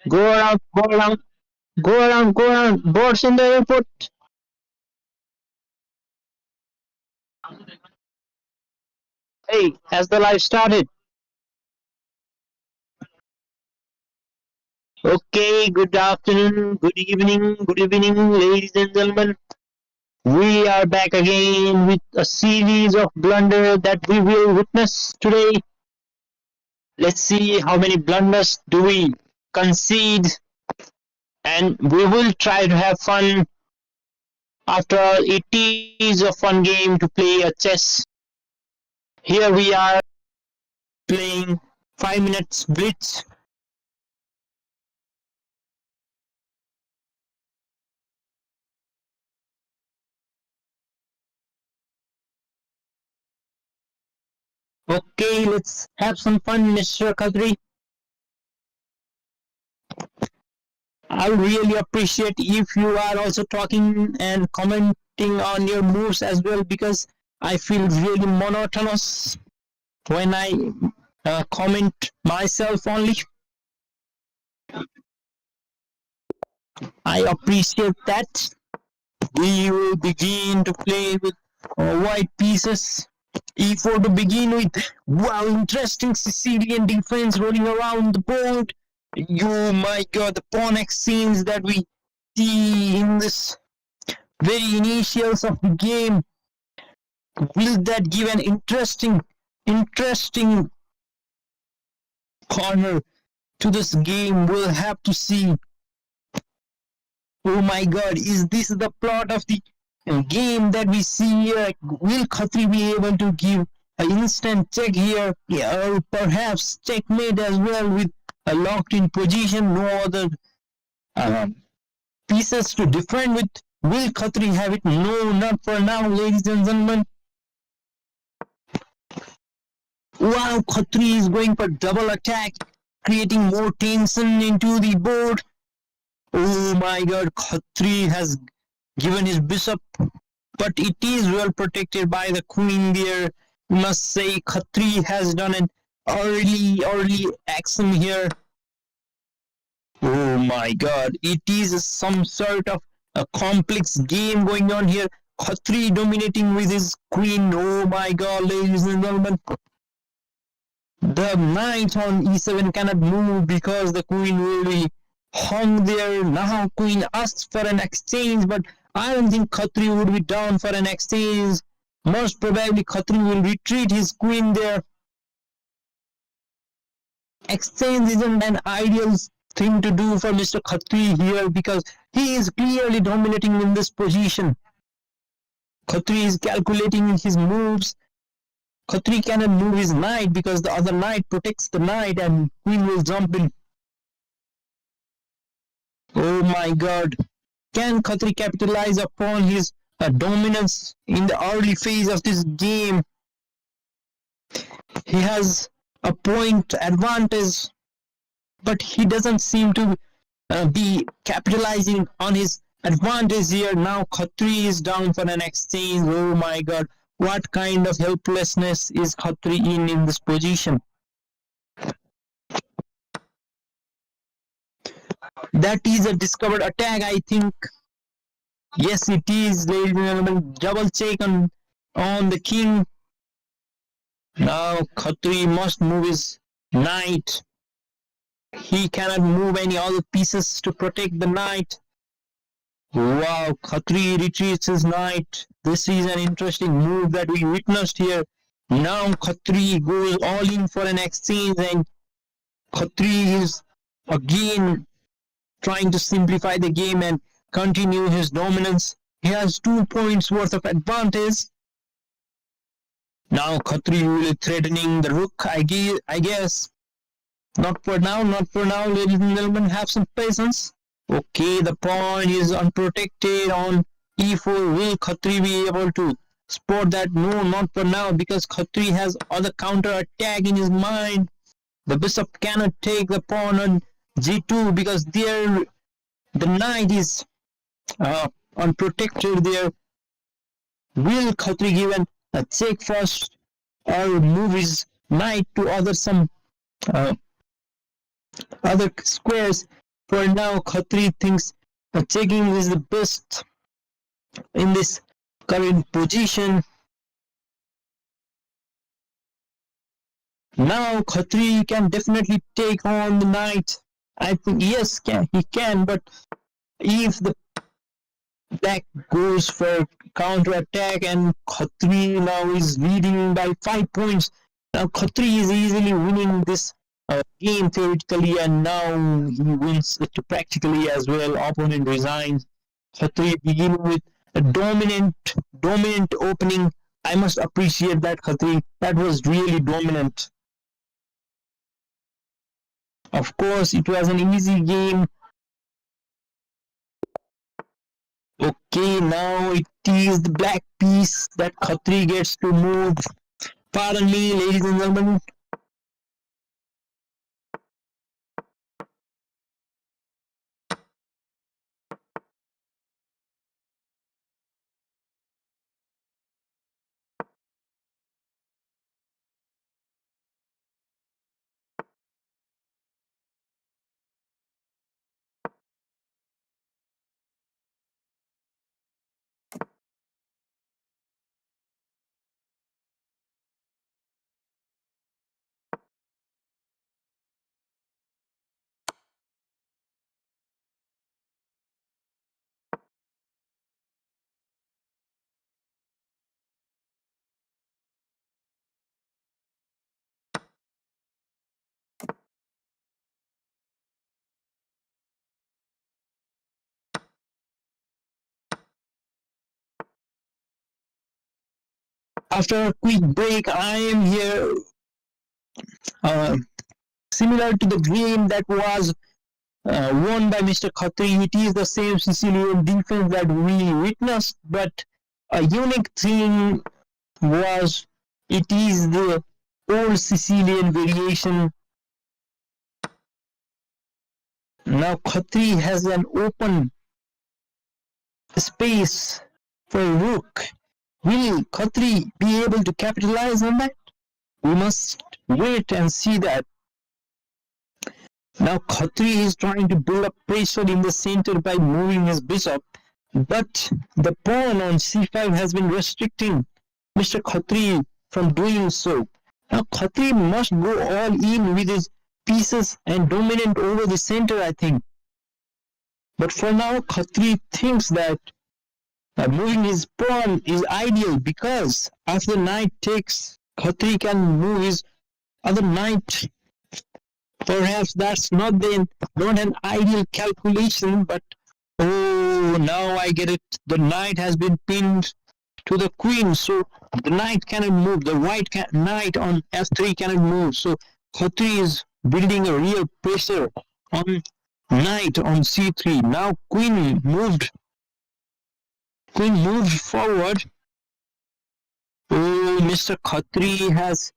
Go around, go around, go around, go around. Boards in the airport. Hey, has the live started? Okay, good afternoon, good evening, ladies and gentlemen. We are back again with a series of blunder that we will witness today. Let's see how many blunders do we concede, and we will try to have fun. After all, it is a fun game to play a chess. Here we are playing 5 minutes blitz. Okay, let's have some fun, Mr. Khatri. I really appreciate if you are also talking and commenting on your moves as well, because I feel really monotonous when I comment myself only. I appreciate that. We will begin to play with white pieces. E4 to begin with. Wow, interesting Sicilian defense rolling around the board. Oh my god, the pawn exchange that we see in this very initials of the game. Will that give an interesting corner to this game? We'll have to see. Oh my god, is this the plot of the game that we see here? Will Khatri be able to give an instant check here, or perhaps checkmate as well with a locked in position, no other pieces to defend with? Will Khatri have it? No, not for now, ladies and gentlemen. Wow, Khatri is going for double attack, creating more tension into the board. Oh my god, Khatri has given his bishop, but it is well protected by the queen there. We must say Khatri has done an early action here. Oh my god, it is some sort of a complex game going on here. Khatri dominating with his queen. Oh my god, ladies and gentlemen. The knight on e7 cannot move because the queen will be hung there. Now queen asks for an exchange, but I don't think Khatri would be down for an exchange. Most probably Khatri will retreat his queen there. Exchange isn't an ideal thing to do for Mr. Khatri here, because he is clearly dominating in this position. Khatri is calculating his moves. Khatri cannot move his knight because the other knight protects the knight and queen will jump in. Oh my god. Can Khatri capitalize upon his dominance in the early phase of this game? He has a point advantage, but he doesn't seem to be capitalizing on his advantage here. Now Khatri is down for an exchange. Oh my god. What kind of helplessness is Khatri in this position? That is a discovered attack, I think. Yes, it is, ladies and gentlemen. Double check on the king. Now Khatri must move his knight. He cannot move any other pieces to protect the knight. Wow, Khatri retreats his knight. This is an interesting move that we witnessed here. Now Khatri goes all in for an exchange, and Khatri is again trying to simplify the game and continue his dominance. He has 2 points worth of advantage. Now Khatri will be threatening the rook, I guess. Not for now, ladies and gentlemen. Have some patience. Okay, the pawn is unprotected on e4. Will Khatri be able to spot that? No, not for now, because Khatri has other counter attack in his mind. The bishop cannot take the pawn on g2 because there the knight is unprotected there. Will Khatri give a check first, or move his knight to other some other squares. For now, Khatri thinks checking is the best in this current position. Now Khatri can definitely take on the knight. I think yes, he can, but if the black goes for counter attack and Khatri now is leading by 5 points. Now Khatri is easily winning this game theoretically, and now he wins it practically as well. Opponent resigns. Khatri beginning with a dominant opening. I must appreciate that, Khatri. That was really dominant. Of course, it was an easy game. Okay, now it is the black piece that Khatri gets to move. Pardon me, ladies and gentlemen. After a quick break, I am here. Similar to the game that was won by Mr. Khatri, it is the same Sicilian defense that we witnessed, but a unique thing was it is the old Sicilian variation. Now Khatri has an open space for rook. Will Khatri be able to capitalize on that? We must wait and see that. Now Khatri is trying to build up pressure in the center by moving his bishop, but the pawn on c5 has been restricting Mr. Khatri from doing so. Now Khatri must go all in with his pieces and dominant over the center, I think. But for now, Khatri thinks that moving his pawn is ideal because after knight takes, Khatri can move his other knight. Perhaps that's not an ideal calculation, but oh, now I get it. The knight has been pinned to the queen, so the knight cannot move. The knight on f3 cannot move. So Khatri is building a real pressure on knight on c3. Now queen moved forward. Oh, Mr. Khatri has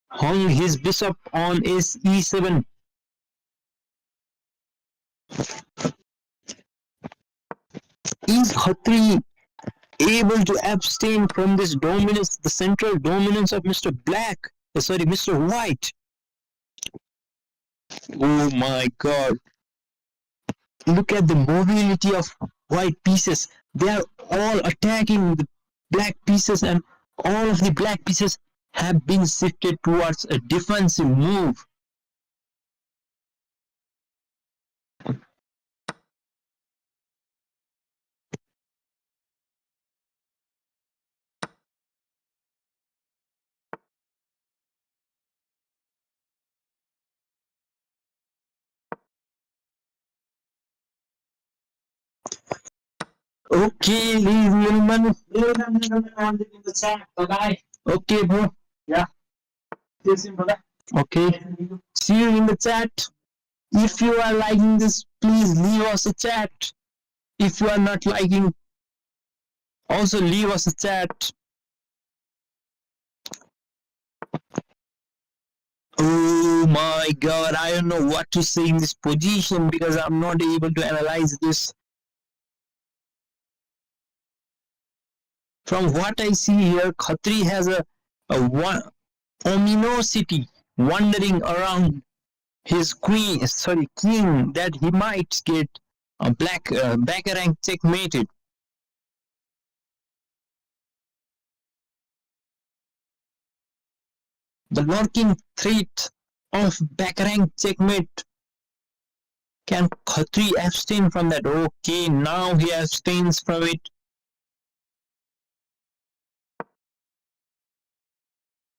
hung his bishop on e7. Is Khatri able to abstain from this dominance, the central dominance of Mr. White? Oh my God. Look at the mobility of white pieces. They are all attacking the black pieces, and all of the black pieces have been shifted towards a defensive move. Okay, ladies and gentlemen. In the chat. Bye-bye. Okay, bro. Yeah. Okay. See you in the chat. If you are liking this, please leave us a chat. If you are not liking, also leave us a chat. Oh my God, I don't know what to say in this position because I'm not able to analyze this. From what I see here, Khatri has a ominosity wandering around his king, that he might get a Baccarat checkmated. The lurking threat of Baccarat checkmate. Can Khatri abstain from that? Okay, now he abstains from it.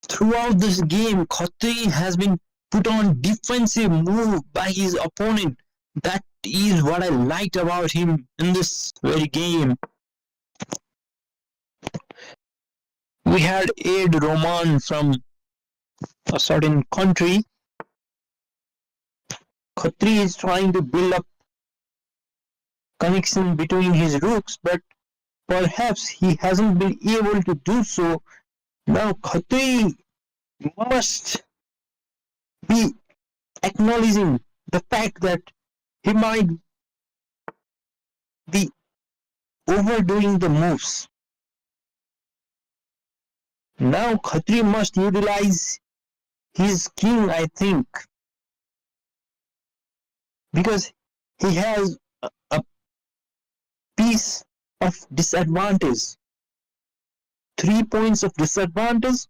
Throughout this game, Khatri has been put on defensive move by his opponent. That is what I liked about him in this very game. We had Aid Roman from a certain country. Khatri is trying to build up connection between his rooks, but perhaps he hasn't been able to do so. Now Khatri must be acknowledging the fact that he might be overdoing the moves. Now Khatri must utilize his king, I think, because he has a piece of disadvantage. 3 points of disadvantage,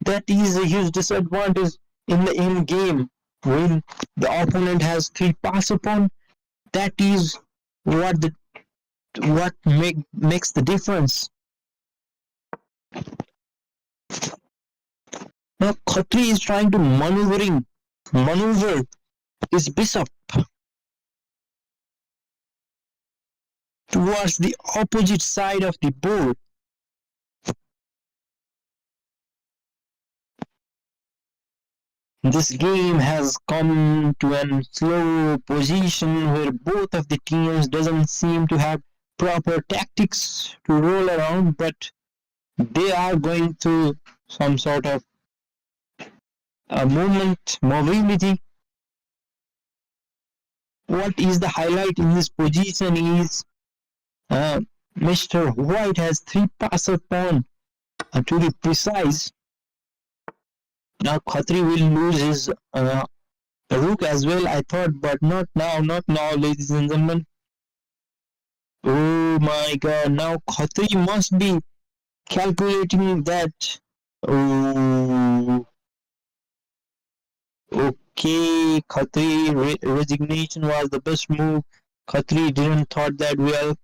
that is a huge disadvantage in the end game when the opponent has 3 pass upon. That is what makes the difference. Now Khatri is trying to maneuver his bishop towards the opposite side of the board. This game has come to a slow position where both of the teams doesn't seem to have proper tactics to roll around, but they are going through some sort of mobility. What is the highlight in this position is Mr. White has 3 passer pawn to be precise. Now Khatri will lose his rook as well, I thought, but not now, ladies and gentlemen. Oh my god, now Khatri must be calculating that. Oh, okay, Khatri resignation was the best move. Khatri didn't thought that well.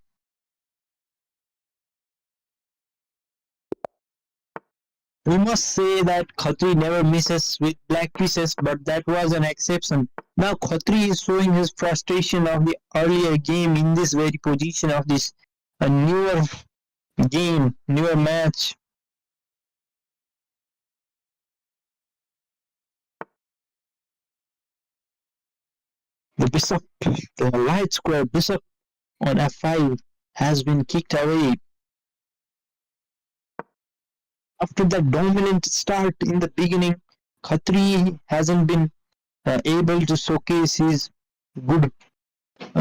We must say that Khatri never misses with black pieces, but that was an exception. Now Khatri is showing his frustration of the earlier game in this very position of this newer game, newer match. The bishop, the light square bishop on f5 has been kicked away. After that dominant start in the beginning, Khatri hasn't been able to showcase his good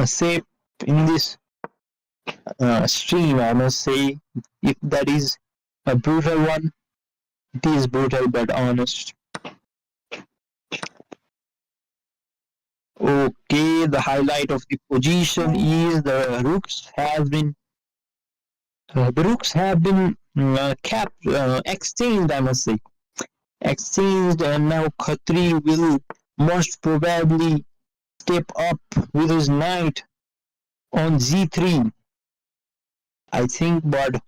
shape in this stream, I must say. If that is a brutal one, it is brutal but honest. Okay, the highlight of the position is the rooks have been exchanged, I must say. Exchanged, and now Khatri will most probably step up with his knight on g3. I think, but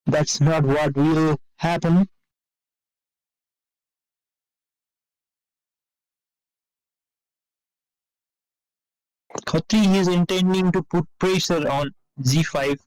that's not what will happen. Khatri is intending to put pressure on g5.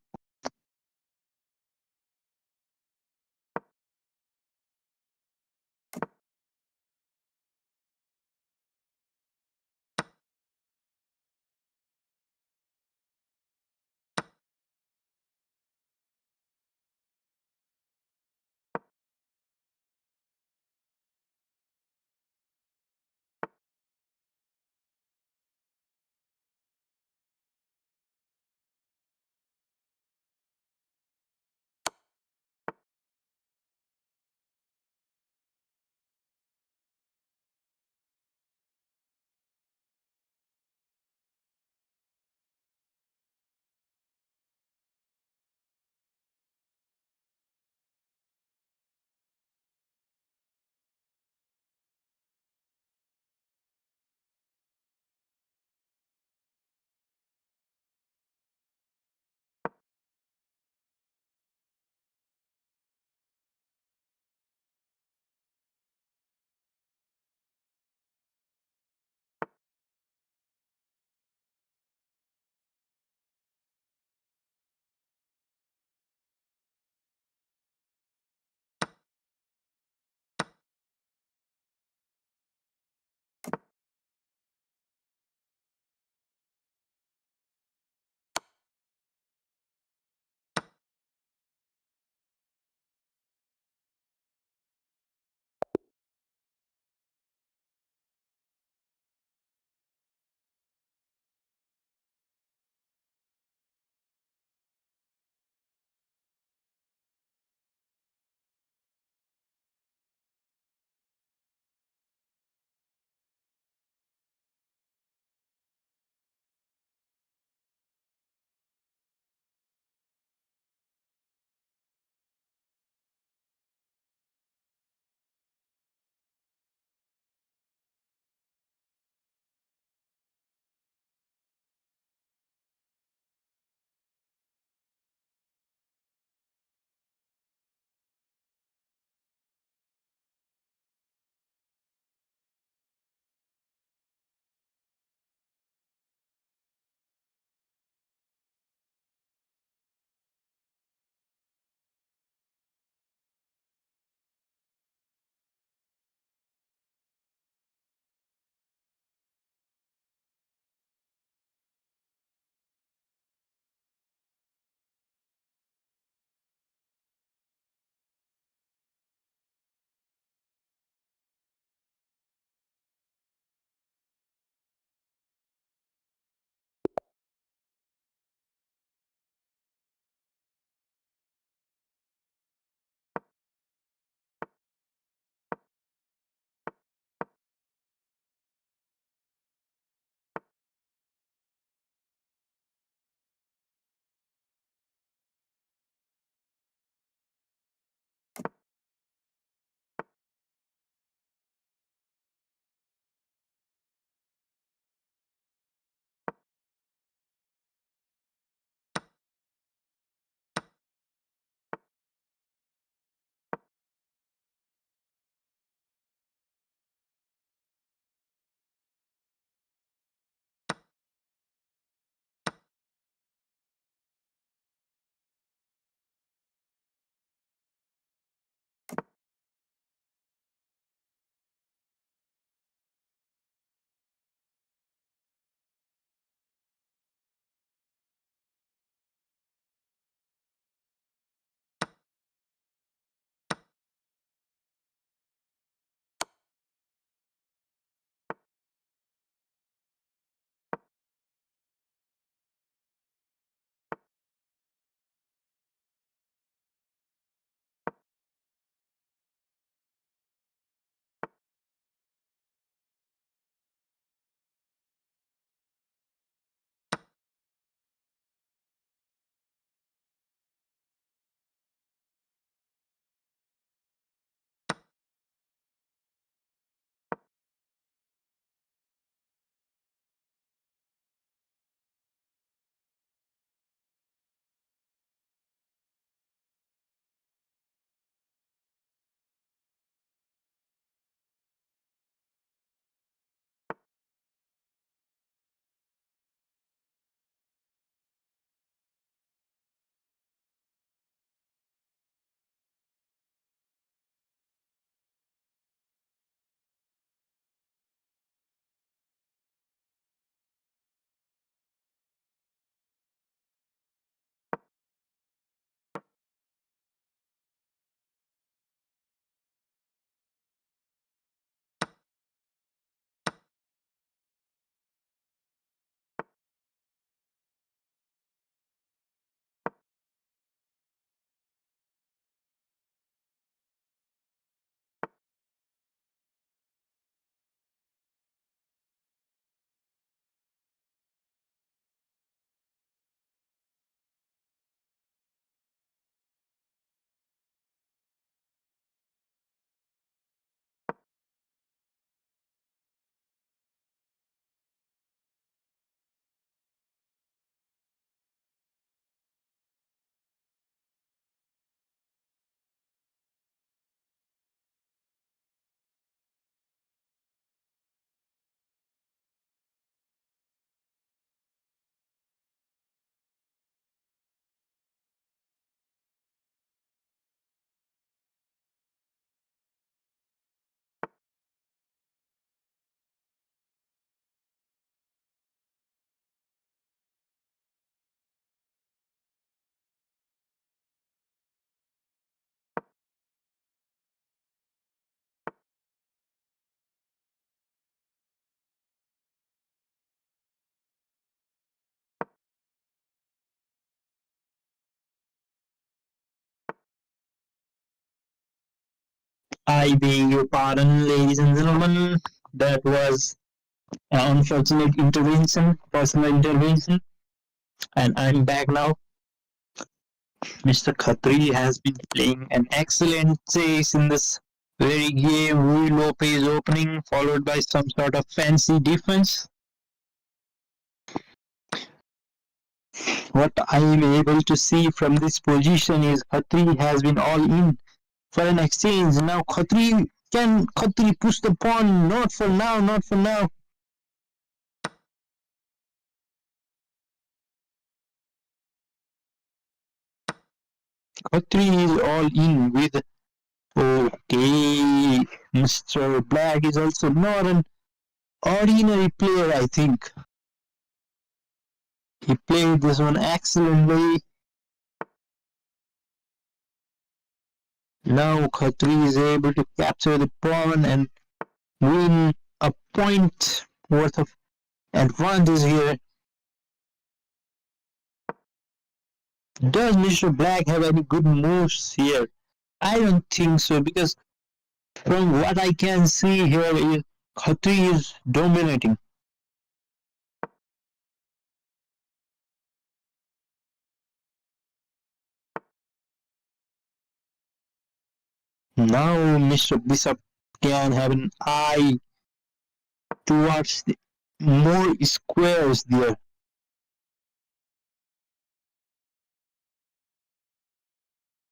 I beg your pardon, ladies and gentlemen. That was an unfortunate intervention, personal intervention, and I'm back now. Mr. Khatri has been playing an excellent chase in this very game. Rui Lopez opening, followed by some sort of fancy defense. What I am able to see from this position is Khatri has been all in for an exchange. Now Khatri, can Khatri push the pawn? Not for now, not for now. Khatri is all in with, okay, Mr. Black is also not an ordinary player, I think. He played this one excellently. Now Khatri is able to capture the pawn and win a point worth of advantage here. Does Mr. Black have any good moves here? I don't think so, because from what I can see here is Khatri is dominating. Now Mr. Bishop can have an eye towards the more squares there.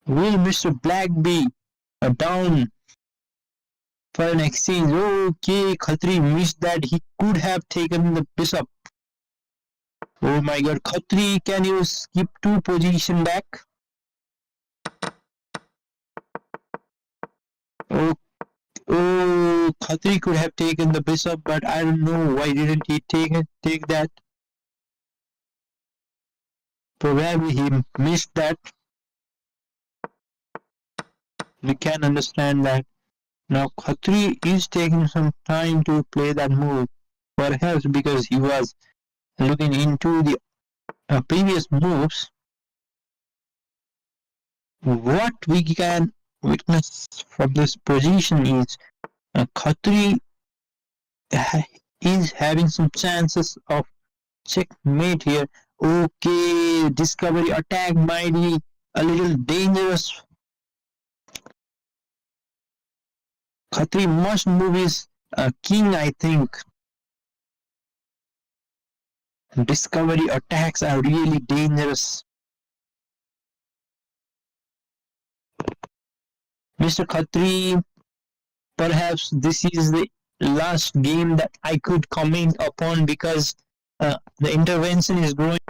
Will Mr. Black be down for an exchange? Okay, Khatri missed that. He could have taken the bishop. Oh my god, Khatri, can you skip 2 position back? Oh, Khatri could have taken the bishop, but I don't know why didn't he take that. Probably he missed that. We can understand that. Now Khatri is taking some time to play that move, perhaps because he was looking into the previous moves. What we can witness from this position is Khatri is having some chances of checkmate here. Okay, discovery attack might be a little dangerous. Khatri must move his king, I think. Discovery attacks are really dangerous. Mr. Khatri, perhaps this is the last game that I could comment upon, because the intervention is growing